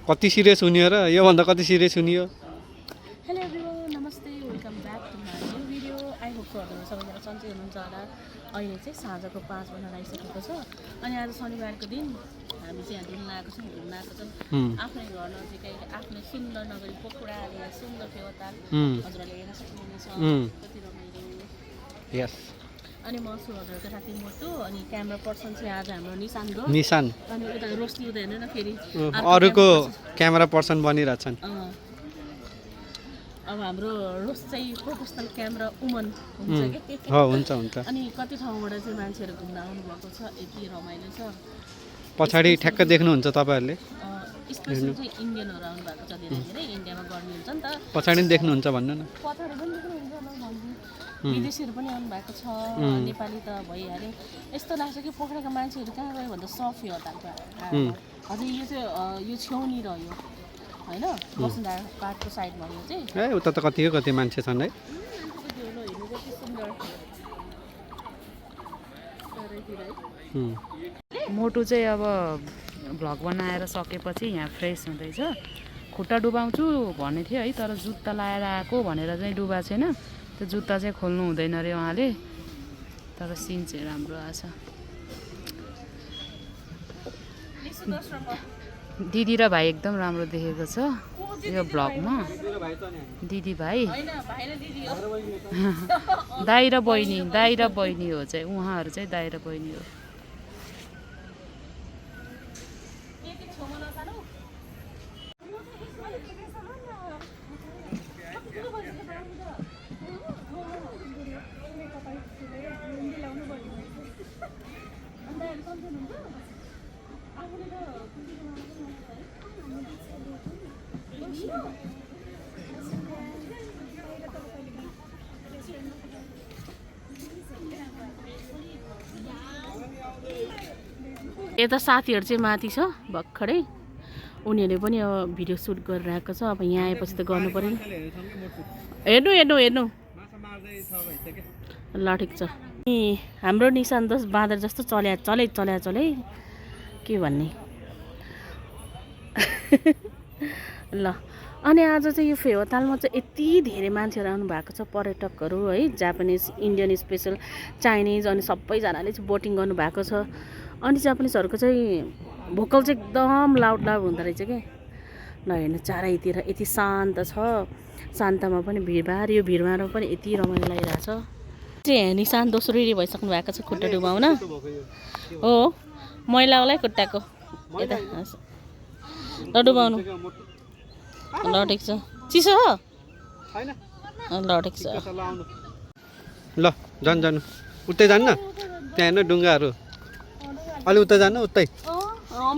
कति सिरियस हुने हो र योभन्दा कति सिरियस हुने हो हेलो एभ्रिवान नमस्ते welcome back to my new video I hope हजुर सबैजना सन्चै हुनुहुन्छ होला अहिले चाहिँ साँझको 5 बज्न लागिसकेको छ अनि आज शनिबारको दिन हामी चाहिँ यहाँ घुम्न आएको छौँ आफ्नै घर नजिकै आफ्नै सुन्दर नगरी पोखराले सुन्दर फेवाताल हजुरहरूले हेर्न सक्नुहुनेछ कति रमाइलो यस अनि म छु हजुरको साथी मोटु अनि क्यामेरा पर्सन चाहिँ आज हाम्रो निशान अनि उता रोशनी उता हेर्नु न फेरि अरूको क्यामेरा पर्सन बनिरहेछन् अब हाम्रो रोस चाहिँ प्रोफेसनल क्यामेरा वुमन हुन्छ के हुन्छ अनि कति ठाउँबाट चाहिँ मान्छेहरू घुम्न आउनुभएको छ यति रमाइलो छ पछाडि ठ्याक्क देख्नुहुन्छ तपाईँहरूले स्पेसली चाहिँ इन्डियनहरू आउनुभएको छ धेरै धेरै इन्डियामा गर्मी हुन्छ नि त पछाडि पनि देख्नुहुन्छ भन्नु न पछाडि पनि देख्नुहुन्छ विदेशीहरू पनि आउनुभएको छ नेपाली त भइहाल्यो यस्तो लाग्छ कि पोखराका मान्छेहरू कहाँ गयो भन्दा सफी हो तालको हजुर यो चाहिँ यो छेउनी रह्यो होइन वसुन्धरा पार्कको साइडमा यो चाहिँ उता त कति मान्छे छन् है मोटु चाहिँ अब भ्लग बनाएर सकेपछि यहाँ फ्रेस हुँदैछ खुट्टा डुबाउँछु भन्ने थियो है तर जुत्ता लाएर आएको भनेर चाहिँ डुबा छैन त्यो जुत्ता चाहिँ खोल्नु हुँदैन अरे उहाँले तर सिन चाहिँ राम्रो आछ दिदी र भाइ एकदम राम्रो देखेको छ यो भ्लगमा दिदी भाइ दाइ र बहिनी हो चाहिँ उहाँहरू चाहिँ दाइ र बहिनी हो यता साथीहरू चाहिँ माथि छ भर्खरै उनीहरूले पनि अब भिडियो सुट गरेर आएको छ अब यहाँ आएपछि त गर्नु पऱ्यो हेर्नु ल ठिक छ अनि हाम्रो निशान बाँदर जस्तो चले के भन्ने ल अनि आज चाहिँ यो फेवातालमा चाहिँ यति धेरै मान्छेहरू आउनु भएको छ पर्यटकहरू है जापानिज इन्डियन स्पेसल चाइनिज अनि सबैजनाले चाहिँ बोटिङ गर्नुभएको छ अनि जापानिजहरूको चाहिँ भोकल चाहिँ एकदम लाउड हुँदो रहेछ क्या नहेर्नु चारैतिर यति शान्त छ शान्तमा पनि भिडभाड यो भिडभाडमा पनि यति रमाइलो लागिरहेछ चाहिँ निशान दोस्रो रेडी भइसक्नु भएको छ खुट्टा डुबाउन हो मैला होला है खुट्टाको यता ल डुबाउनु ल ठिक छ चिसो हो ल ठिक छ ल जानु उतै जान्न त्यहाँ हेर्नु डुङ्गाहरू अलि उता जानु उतै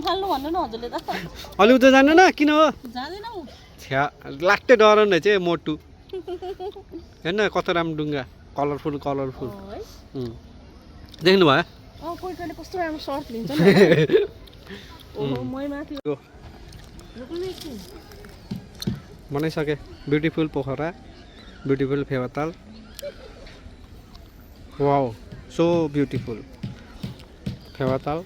फाल्नु भन्नु न हजुरले त अलि उता जानु न किन हो जाँदैनौ छ्या लाट्टै डराउने चाहिँ मोटु हेर्न कस्तो राम्रो डुङ्गा कलरफुल देख्नु भयो कोइटले कस्तो राम्रो सर्ट लिन्छ बनाइसके beautiful Pokhara beautiful Phewatal wow so beautiful Phewatal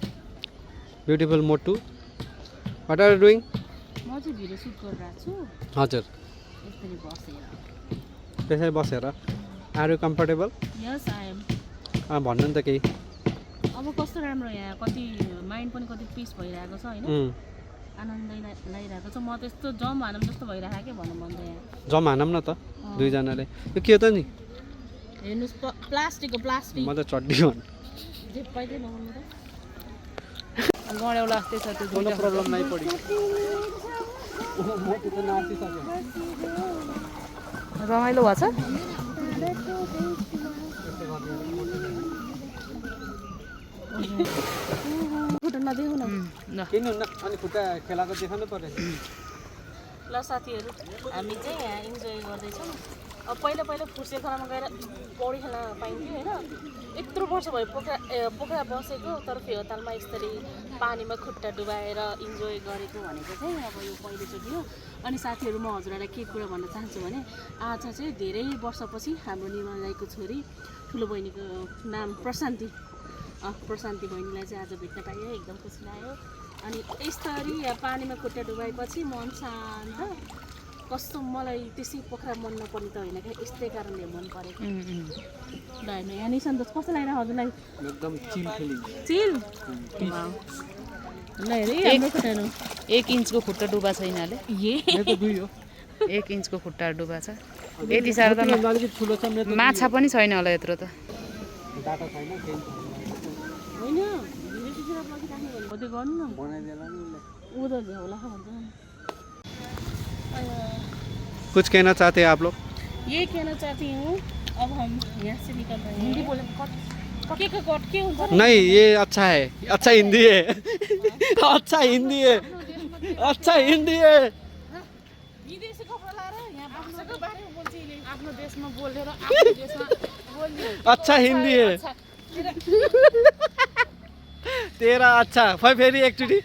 beautiful मोटु व्हाट आर यु डुइङ म चाहिँ भिडियो सुट गरिरहेको छु हजुर त्यसरी बसेर are you comfortable yes I am भन्नु नि त केही अब कस्तो राम्रो यहाँ कति माइन्ड पनि कति पिस भइरहेको छ होइन आनन्द लागिरहेको छ म त यस्तो जम हानम जस्तो भइरहेको के भन्नु भन्दा यहाँ जम हानम न त दुईजनाले यो के हो त नि हेर्नुहोस् प्लास्टिक म त चड्डी भन्नु जे पाइँदै नगर्नु त गड्याउ लाग्दै छ त्यो कोनो प्रब्लम नै पडी रमाइलो भएको छ खुट्टा नदेऊ न किन हुन्न अनि खुट्टा खेलाको देखाउनु पर्यो ल साथीहरू हामी चाहिँ यहाँ इन्जोय गर्दैछौँ अब पहिला फुर्से खोलामा गएर पौडी खेल्न पाइन्थ्यो होइन यत्रो वर्ष भयो पोखरा बसेको तर फेवातालमा यसरी पानीमा खुट्टा डुबाएर इन्जोय गरेको भनेको चाहिँ अब यो पहिलोचोटि हो अनि साथीहरू म हजुरहरूलाई के कुरा भन्न चाहन्छु भने आज चाहिँ धेरै वर्षपछि हाम्रो निर्मला राईको छोरी ठुलो बहिनीको नाम प्रशान्ति बहिनीलाई चाहिँ आज भेट्न पाएँ एकदम खुसी लाग्यो अनि यस्तरी यहाँ पानीमा खुट्टा डुबाएपछि मन शान्त कस्तो मलाई त्यसै पोखरा मन नपर्ने त होइन क्या यस्तै कारणले मन परेको ल हेर्नु यहाँ निसन्तोष कस्तो लागिरहेको हजुरलाई एकदम चिल फिलिङ चिल ल हेरेँ हाम्रो खुट्टा हेर्नु 1 इन्चको खुट्टा डुबा छ यिनीहरूले मेरो त 2 हो 1 इन्चको खुट्टा डुबा छ यति साह्रो त अलिकति ठुलो छ मेरो माछा पनि छैन होला यत्रो त डाटा छैन केही छैन होइन भिडियोतिर बसिराख्नु भने त्यो गर्नु न बनाइदेला नि ऊ त झ्याउला भन्छ कुछ कहना चाहते हैं आप लोग ये कहना चाहती हूँ अब हम यहाँ से निकल रहे हैं हिंदी बोले कट के हुन्छ नहीं ये अच्छा है अच्छा हिंदी है अच्छा हिंदी है अच्छा हिंदी है विदेशी कपडा लाएर यहाँ भाषाको बारेमा बोल्छ यिले आफ्नो देशमा बोलेर आफ्नो देशमा बोल्ने अच्छा हिंदी है तेरा अच्छा फेरि एकचोटि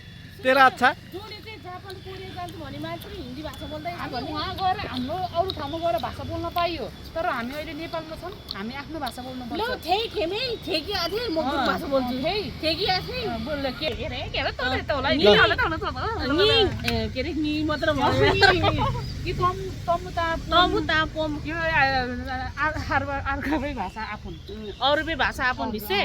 तेरा अच्छा जोले चाहिँ जापान कोरिया जान्छ भने मान्छे हिन्दी भाषा बोल्दै हामी वहाँ गएर हाम्रो अरू ठाउँमा गएर भाषा बोल्न पाइयो तर हामी अहिले नेपालमा छौँ हामी आफ्नो भाषा बोल्नु ल पर्छ ठेकी खेमै ठेकी आथे म भाषा बोल्छु ठेकी आथे बोल्न के अरे के अरे तँलाई तँलाई नि के अरे नि मात्र कि तमु ता पम यो अर्कै भाषा आफुन अरूबै भाषा आपन भिसे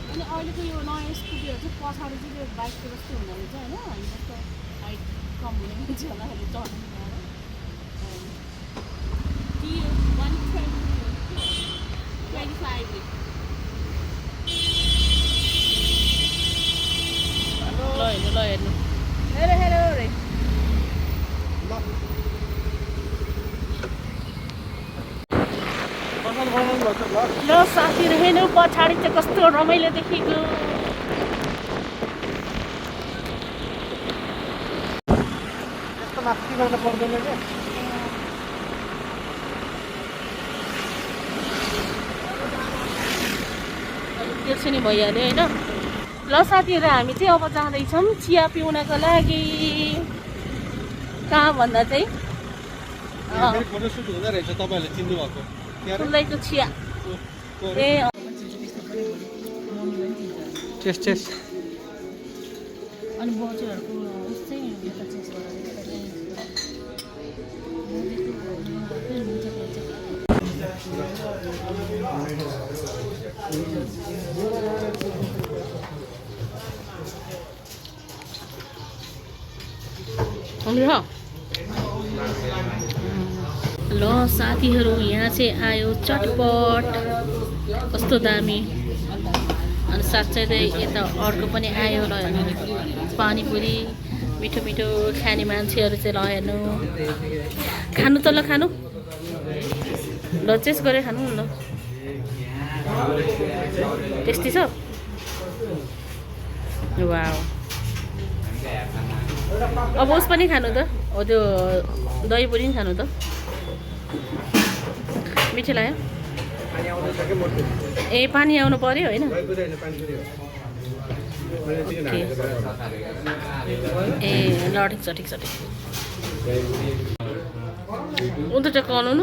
अनि अहिलेको यो नयाँ स्कुटीहरू चाहिँ पछाडि चाहिँ त्यो बाइकको जस्तो हुँदो रहेछ होइन हामी जस्तो हाइट कम हुने मान्छेहरूलाई चढ्नु ल हेर्नु हेलो रे ल साथीहरू हेर्नु पछाडि चाहिँ कस्तो रमाइलो देखेको यस्तो माथि गर्न पर्दैन क्या त्यसो नि भइहाल्यो होइन ल साथीहरू हामी चाहिँ अब जाँदैछौँ चिया पिउनको लागि कहाँ भन्दा चाहिँ फोटोसुट हुँदो रहेछ तपाईँहरूले चिन्नु भएको फुल्दैको चिया ए चेस अनि बचेहरूको यस्तै यता चेस ल साथीहरू यहाँ चाहिँ आयो चटपट कस्तो दामी अनि साथसाथै यता अर्को पनि आयो ल हेर्नु पानीपुरी मिठो मिठो खाने मान्छेहरू चाहिँ ल हेर्नु खानु त ल खानु ल चेस गरेर खानु न ल टेस्टी छ वाउ अब उस पनि खानु त हो त्यो दही पुरी पनि खानु त मिठो लाग्यो ए पानी आउनु पर्यो होइन ए ल ठिक छ उ त चकाउनु न